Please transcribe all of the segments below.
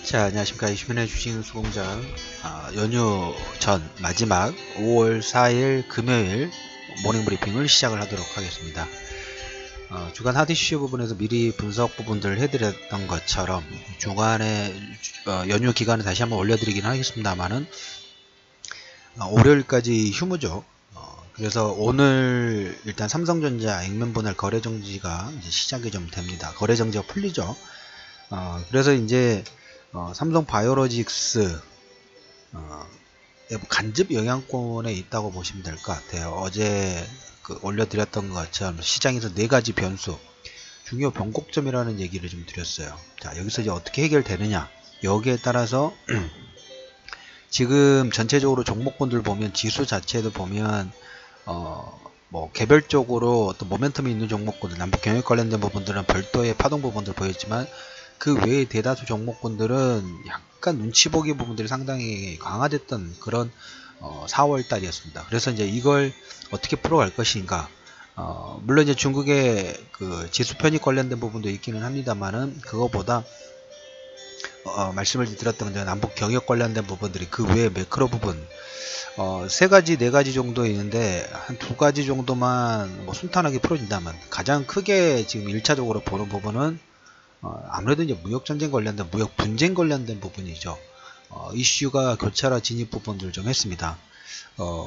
자, 안녕하십니까. 휴면의 주식수공장 연휴 전 마지막 5월 4일 금요일 모닝 브리핑을 시작을 하도록 하겠습니다. 주간 하드 이슈 부분에서 미리 분석 부분들을 해드렸던 것처럼 주간에 연휴 기간에 다시 한번 올려드리긴 하겠습니다만은 월요일까지 휴무죠. 그래서 오늘 일단 삼성전자 액면분할 거래정지가 이제 시작이 좀 됩니다. 거래정지가 풀리죠. 그래서 이제 삼성 바이오로직스 간접 영향권에 있다고 보시면 될 것 같아요. 어제 올려드렸던 것처럼 시장에서 네 가지 변수, 중요 변곡점이라는 얘기를 좀 드렸어요. 자, 여기서 이제 어떻게 해결되느냐, 여기에 따라서 지금 전체적으로 종목군들 보면 지수 자체도 보면 뭐 개별적으로 어떤 모멘텀이 있는 종목군들, 남북 경역 관련된 부분들은 별도의 파동 부분들 보였지만 그 외의 대다수 종목군들은 약간 눈치 보기 부분들이 상당히 강화됐던 그런 4월 달이었습니다. 그래서 이제 이걸 어떻게 풀어갈 것인가. 물론 이제 중국의 그 지수 편입 관련된 부분도 있기는 합니다만은 그거보다 말씀을 드렸던 건 남북 경역 관련된 부분들이 그 외의 매크로 부분 세 가지 네 가지 정도 있는데 한 두 가지 정도만 뭐 순탄하게 풀어진다면, 가장 크게 지금 1차적으로 보는 부분은 아무래도 이제 무역전쟁 관련된, 무역 분쟁 관련된 부분이죠. 이슈가 교차로 진입 부분들 좀 했습니다.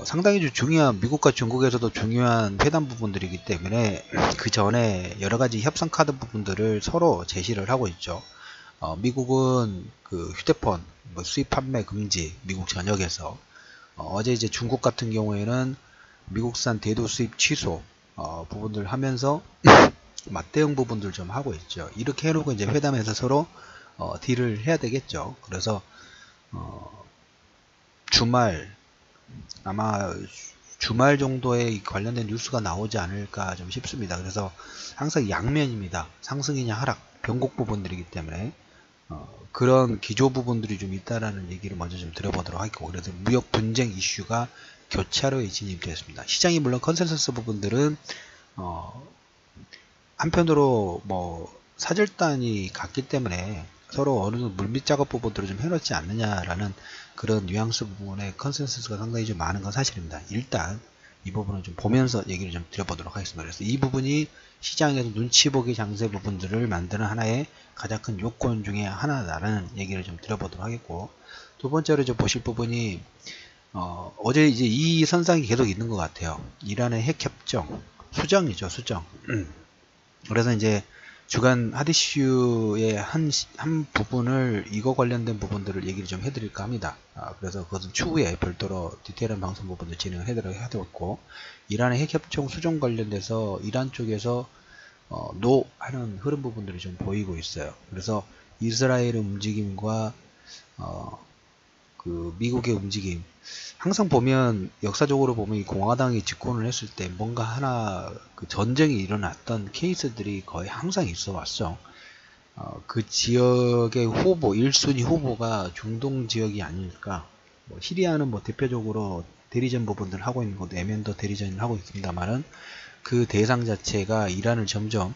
상당히 좀 중요한, 미국과 중국에서도 중요한 회담 부분들이기 때문에 그 전에 여러 가지 협상 카드 부분들을 서로 제시를 하고 있죠. 미국은 그 휴대폰 뭐 수입 판매 금지, 미국 전역에서 어제 이제 중국 같은 경우에는 미국산 대도 수입 취소 부분들 하면서 맞대응 부분들 좀 하고 있죠. 이렇게 해놓고 이제 회담에서 서로 딜을 해야 되겠죠. 그래서 주말, 아마 주말 정도에 관련된 뉴스가 나오지 않을까 좀 싶습니다. 그래서 항상 양면입니다. 상승이냐 하락, 변곡 부분들이기 때문에 그런 기조 부분들이 좀 있다라는 얘기를 먼저 좀 드려보도록 하겠고, 그래서 무역 분쟁 이슈가 교차로에 진입되었습니다. 시장이 물론 컨센서스 부분들은 한편으로 뭐 사절단이 같기 때문에 서로 어느 정도 물밑 작업 부분들을 좀 해놓지 않느냐라는 그런 뉘앙스 부분의 컨센서스가 상당히 좀 많은 건 사실입니다. 일단 이 부분을 좀 보면서 얘기를 좀 드려보도록 하겠습니다. 그래서 이 부분이 시장에서 눈치 보기 장세 부분들을 만드는 하나의 가장 큰 요건 중에 하나다라는 얘기를 좀 드려보도록 하겠고, 두 번째로 좀 보실 부분이 어제 이제 이 선상이 계속 있는 것 같아요. 이란의 핵협정, 수정이죠, 수정. 그래서 이제 주간 하드이슈의 한 부분을, 이거 관련된 부분들을 얘기를 좀 해드릴까 합니다. 그래서 그것은 추후에 별도로 디테일한 방송 부분을 진행을 해드리도록 하고, 이란의 핵협정 수정 관련돼서 이란 쪽에서 노 하는 흐름 부분들이 좀 보이고 있어요. 그래서 이스라엘의 움직임과 그 미국의 움직임, 항상 보면 역사적으로 보면 이 공화당이 집권을 했을 때 뭔가 하나 그 전쟁이 일어났던 케이스들이 거의 항상 있어 왔죠. 그 지역의 후보, 1순위 후보가 중동 지역이 아닐까. 뭐 시리아는 뭐 대표적으로 대리전 부분들 하고 있는 것도 예멘도 대리전을 하고 있습니다만은 그 대상 자체가 이란을 점점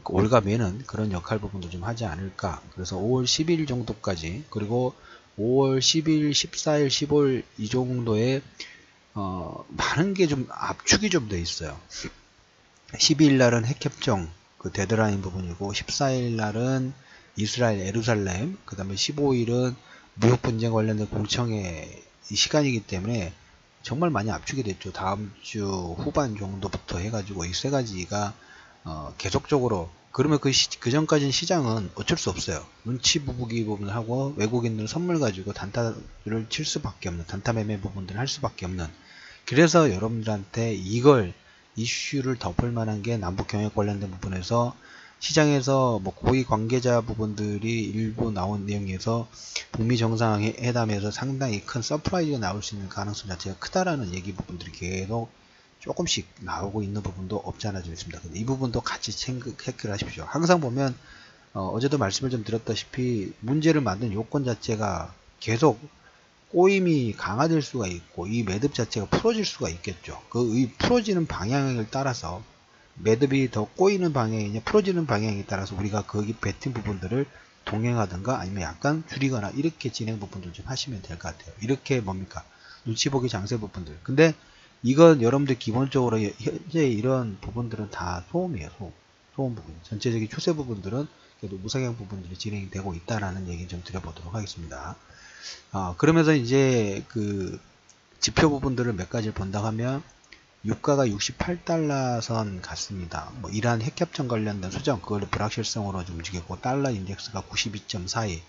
올가매는 그런 역할 부분도 좀 하지 않을까. 그래서 5월 10일 정도까지, 그리고 5월 10일, 14일, 15일 이 정도에 많은 게 좀 압축이 좀 돼 있어요. 12일 날은 핵협정 그 데드라인 부분이고, 14일 날은 이스라엘 예루살렘, 그 다음에 15일은 무역 분쟁 관련된 공청회 시간이기 때문에 정말 많이 압축이 됐죠. 다음 주 후반 정도부터 해가지고 이 세 가지가 계속적으로, 그러면 그 전까지는 시장은 어쩔 수 없어요. 눈치 보기 부분을 하고 외국인들 선물 가지고 단타를 칠 수밖에 없는, 단타 매매 부분들을 할 수밖에 없는. 그래서 여러분들한테 이걸 이슈를 덮을 만한 게 남북 경역 관련된 부분에서 시장에서 뭐 고위 관계자 부분들이 일부 나온 내용에서 북미 정상회담에서 상당히 큰 서프라이즈가 나올 수 있는 가능성 자체가 크다라는 얘기 부분들이 계속 조금씩 나오고 있는 부분도 없지 않아 좀 있습니다. 근데 이 부분도 같이 체크를 하십시오. 항상 보면 어제도 말씀을 좀 드렸다시피 문제를 만든 요건 자체가 계속 꼬임이 강화될 수가 있고, 이 매듭 자체가 풀어질 수가 있겠죠. 이 풀어지는 방향을 따라서, 매듭이 더 꼬이는 방향이냐 풀어지는 방향에 따라서 우리가 거기 뱉은 부분들을 동행하든가 아니면 약간 줄이거나 이렇게 진행 부분들 좀 하시면 될 것 같아요. 이렇게 뭡니까? 눈치 보기 장세 부분들. 근데 이건 여러분들 기본적으로 현재 이런 부분들은 다 소음이에요. 소음 부분. 전체적인 추세 부분들은 그래도 무상향 부분들이 진행이 되고 있다라는 얘기 좀 드려보도록 하겠습니다. 그러면서 이제 그 지표 부분들을 몇 가지를 본다 하면 유가가 68달러 선 같습니다. 뭐 이러한 핵협정 관련된 수정 그걸 불확실성으로 움직이고 달러 인덱스가 92.42.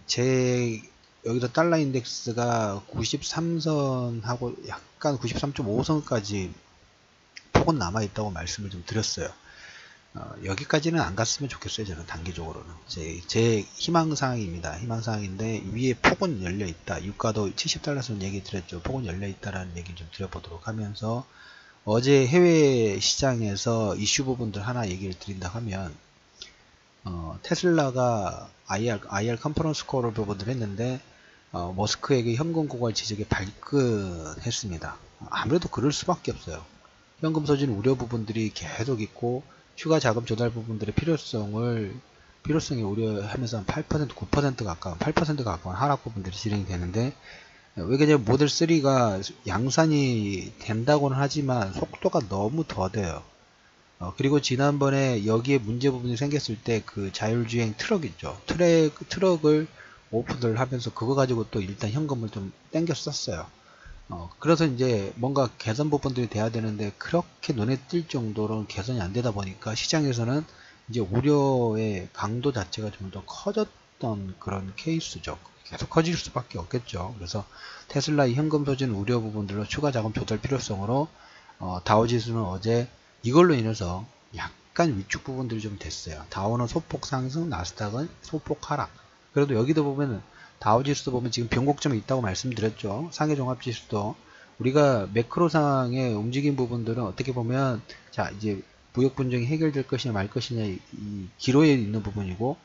제 여기서 달러 인덱스가 93선하고 약간 93.5선까지 폭은 남아 있다고 말씀을 좀 드렸어요. 여기까지는 안 갔으면 좋겠어요. 저는 단기적으로는 제 희망사항입니다. 희망사항인데 위에 폭은 열려 있다. 유가도 70달러선 얘기 드렸죠. 폭은 열려 있다라는 얘기 좀 드려보도록 하면서 어제 해외 시장에서 이슈 부분들 하나 얘기를 드린다 하면 테슬라가 IR 컨퍼런스 콜을 부분을 했는데 머스크에게 현금 고갈 지적에 발끈했습니다. 아무래도 그럴 수밖에 없어요. 현금 소진 우려 부분들이 계속 있고 추가 자금 조달 부분들의 필요성이 우려하면서 한 8%, 9% 가까운 8% 가까운 하락 부분들이 진행이 되는데 왜냐면 모델 3가 양산이 된다고는 하지만 속도가 너무 더뎌요. 그리고 지난번에 여기에 문제 부분이 생겼을 때 그 자율주행 트럭 있죠. 트럭을 오픈을 하면서 그거 가지고 또 일단 현금을 좀 땡겨 썼어요. 그래서 이제 뭔가 개선 부분들이 돼야 되는데 그렇게 눈에 띌 정도로 개선이 안 되다 보니까 시장에서는 이제 우려의 강도 자체가 좀 더 커졌던 그런 케이스죠. 계속 커질 수밖에 없겠죠. 그래서 테슬라의 현금 소진 우려 부분들로 추가 자금 조달 필요성으로 다우지수는 어제 이걸로 인해서 약간 위축 부분들이 좀 됐어요. 다우는 소폭 상승, 나스닥은 소폭 하락. 그래도 여기도 보면은 다우지수도 보면 지금 변곡점이 있다고 말씀드렸죠. 상해 종합지수도 우리가 매크로상의 움직임 부분들은 어떻게 보면 자 이제 무역 분쟁이 해결될 것이냐 말 것이냐 이 기로에 있는 부분이고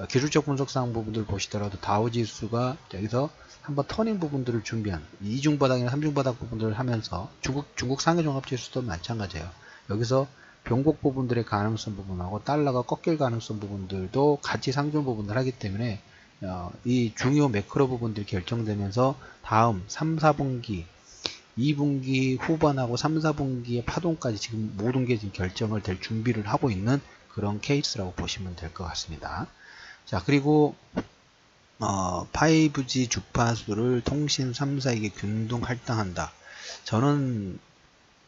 기술적 분석상 부분들을 보시더라도 다우지수가 여기서 한번 터닝 부분들을 준비한 이중 바닥이나 삼중 바닥 부분들을 하면서 중국 상해 종합지수도 마찬가지예요. 여기서 변곡 부분들의 가능성 부분하고 달러가 꺾일 가능성 부분들도 같이 상존 부분을 하기 때문에 이 중요 매크로 부분들이 결정되면서 다음 3, 4분기 2분기 후반하고 3, 4분기의 파동까지 지금 모든 게 지금 결정을 될 준비를 하고 있는 그런 케이스라고 보시면 될 것 같습니다. 자, 그리고 5G 주파수를 통신 3사에게 균등 할당한다. 저는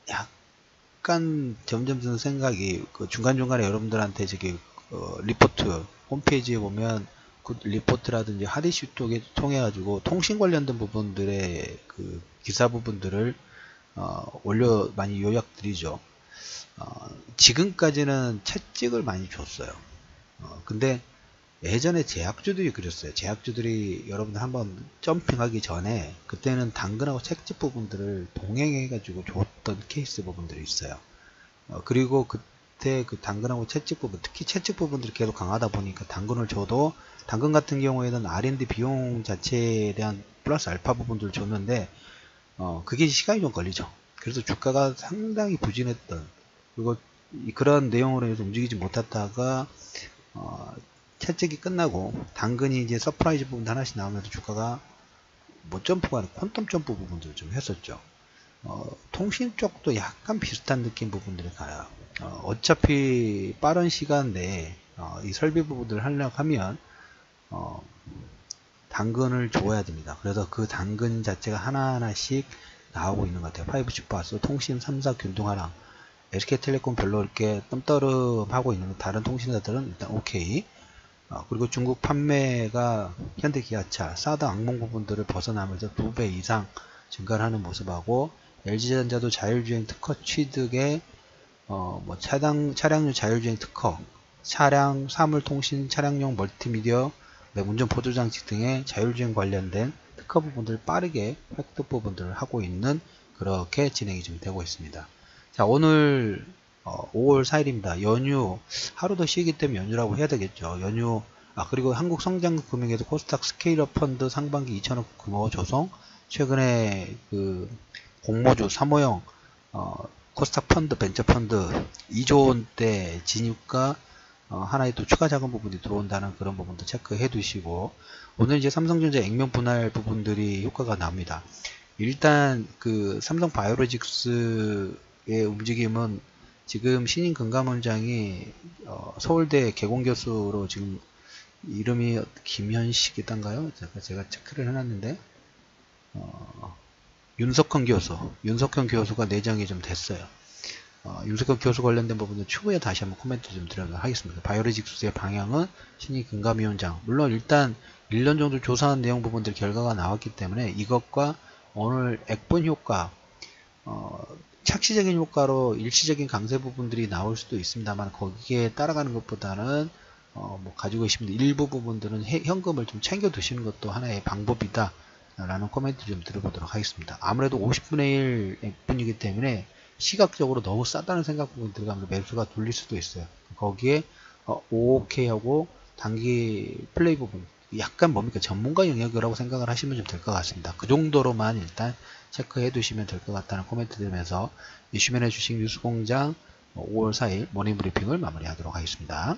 약간 점점 드는 생각이 그 중간중간에 여러분들한테 저기 리포트 홈페이지에 보면 그 리포트라든지 하디슈 쪽에 통해 가지고 통신 관련된 부분들의 그 기사 부분들을 올려 많이 요약드리죠. 지금까지는 채찍을 많이 줬어요. 근데 예전에 제약주들이 그랬어요. 제약주들이 여러분들 한번 점핑하기 전에 그때는 당근하고 채찍 부분들을 동행해 가지고 줬던 케이스 부분들이 있어요. 그리고 그때 그 당근하고 채찍 부분, 특히 채찍 부분들이 계속 강하다 보니까 당근을 줘도 당근 같은 경우에는 R&D 비용 자체에 대한 플러스 알파 부분들을 줬는데 그게 시간이 좀 걸리죠. 그래서 주가가 상당히 부진했던 그리고 그런 내용으로 해서 움직이지 못했다가 채찍이 끝나고 당근이 이제 서프라이즈 부분 하나씩 나오면서 주가가 뭐 점프가 아니라 퀀텀 점프 부분들을 좀 했었죠. 통신 쪽도 약간 비슷한 느낌 부분들이 가요. 어차피 빠른 시간 내에 이 설비 부분들을 하려고 하면 당근을 줘야 됩니다. 그래서 그 당근 자체가 하나하나씩 나오고 있는 것 같아요. 5G 주파수, 통신 3사 균등하랑 SK텔레콤 별로 이렇게 뜸떠름하고 있는 다른 통신사들은 일단 오케이. 그리고 중국 판매가 현대기아차, 사드 악몽 부분들을 벗어나면서 2배 이상 증가를 하는 모습하고 LG전자도 자율주행 특허 취득에 뭐 차량용 자율주행 특허, 차량, 사물통신, 차량용 멀티미디어, 운전 보조장치 등의 자율주행 관련된 특허 부분들을 빠르게 획득 부분들을 하고 있는 그렇게 진행이 좀 되고 있습니다. 자, 오늘 5월 4일입니다. 연휴 하루 더 쉬기 때문에 연휴라고 해야 되겠죠. 연휴. 그리고 한국성장금융에서 코스닥 스케일업 펀드 상반기 2천억 규모 조성, 최근에 그 공모주 3호형 코스닥 펀드 벤처 펀드 2조 원대 진입과 하나의 또 추가 자금 부분이 들어온다는 그런 부분도 체크해 두시고, 오늘 이제 삼성전자 액면 분할 부분들이 효과가 납니다. 일단 그 삼성 바이오로직스의 움직임은 지금 신임 금감원장이 서울대 개공교수로 지금 이름이 김현식이던가요? 제가 체크를 해놨는데 윤석현 교수가 내정이 좀 됐어요. 윤석현 교수 관련된 부분은 추후에 다시 한번 코멘트 좀 드리도록 하겠습니다. 바이오로직스의 방향은 신임 금감위원장, 물론 일단 1년 정도 조사한 내용 부분들 결과가 나왔기 때문에 이것과 오늘 액분 효과, 착시적인 효과로 일시적인 강세 부분들이 나올 수도 있습니다만, 거기에 따라가는 것보다는 뭐 가지고 계시면 일부 부분들은 현금을 좀 챙겨 두시는 것도 하나의 방법이다 라는 코멘트 좀 들어보도록 하겠습니다. 아무래도 50분의 1 액분이기 때문에 시각적으로 너무 싸다는 생각 부분이 들어가면 매수가 돌릴 수도 있어요. 거기에 OOK하고 단기 플레이 부분, 약간 뭡니까, 전문가 영역이라고 생각을 하시면 좀 될 것 같습니다. 그 정도로만 일단 체크해 두시면 될 것 같다는 코멘트 드리면서 이슈맨의 주식 뉴스공장 5월 4일 모닝브리핑을 마무리하도록 하겠습니다.